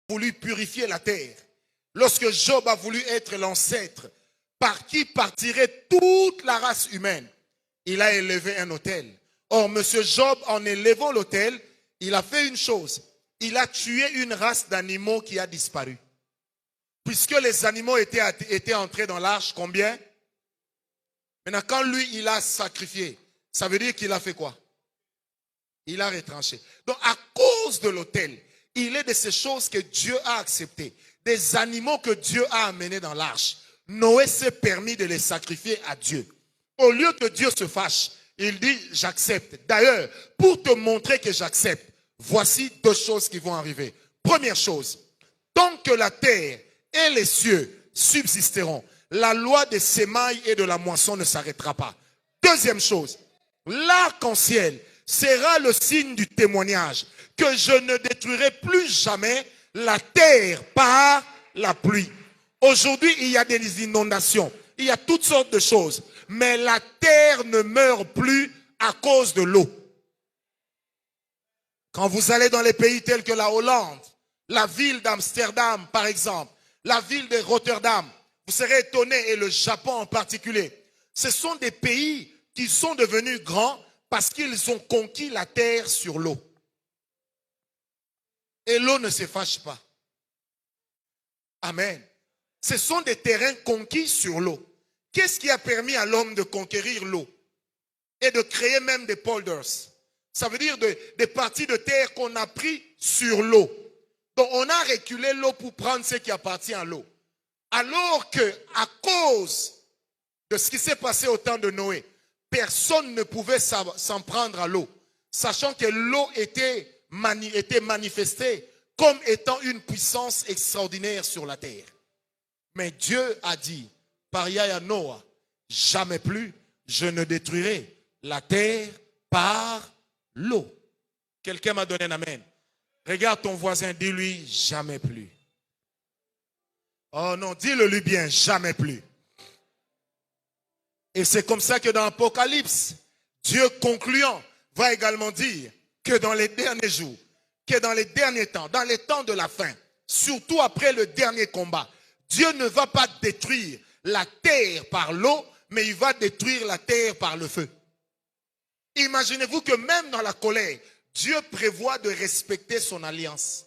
voulu purifier la terre, lorsque Job a voulu être l'ancêtre par qui partirait toute la race humaine, il a élevé un autel. Or, M. Job, en élevant l'autel, il a fait une chose. Il a tué une race d'animaux qui a disparu. Puisque les animaux étaient entrés dans l'arche, combien? Maintenant, quand lui, il a sacrifié, ça veut dire qu'il a fait quoi? Il a retranché. Donc, à cause de l'autel, il est de ces choses que Dieu a acceptées. Des animaux que Dieu a amenés dans l'arche. Noé s'est permis de les sacrifier à Dieu. Au lieu que Dieu se fâche, il dit, j'accepte. D'ailleurs, pour te montrer que j'accepte, voici deux choses qui vont arriver. Première chose, tant que la terre et les cieux subsisteront, la loi des semailles et de la moisson ne s'arrêtera pas. Deuxième chose, l'arc-en-ciel sera le signe du témoignage que je ne détruirai plus jamais la terre par la pluie. Aujourd'hui, il y a des inondations, il y a toutes sortes de choses, mais la terre ne meurt plus à cause de l'eau. Quand vous allez dans les pays tels que la Hollande, la ville d'Amsterdam par exemple, la ville de Rotterdam, vous serez étonnés, et le Japon en particulier, ce sont des pays qui sont devenus grands parce qu'ils ont conquis la terre sur l'eau. Et l'eau ne se fâche pas. Amen. Ce sont des terrains conquis sur l'eau. Qu'est-ce qui a permis à l'homme de conquérir l'eau et de créer même des polders? Ça veut dire des parties de terre qu'on a pris sur l'eau. Donc on a reculé l'eau pour prendre ce qui appartient à l'eau. Alors que, à cause de ce qui s'est passé au temps de Noé, personne ne pouvait s'en prendre à l'eau, sachant que l'eau était manifestée comme étant une puissance extraordinaire sur la terre. Mais Dieu a dit, par Yahya Noah, jamais plus je ne détruirai la terre par l'eau. Quelqu'un m'a donné un amen. Regarde ton voisin, dis-lui jamais plus. Oh non, dis-le lui bien, jamais plus. Et c'est comme ça que dans l'Apocalypse, Dieu concluant va également dire que dans les derniers jours, que dans les derniers temps, dans les temps de la fin, surtout après le dernier combat, Dieu ne va pas détruire la terre par l'eau, mais il va détruire la terre par le feu. Imaginez-vous que même dans la colère, Dieu prévoit de respecter son alliance.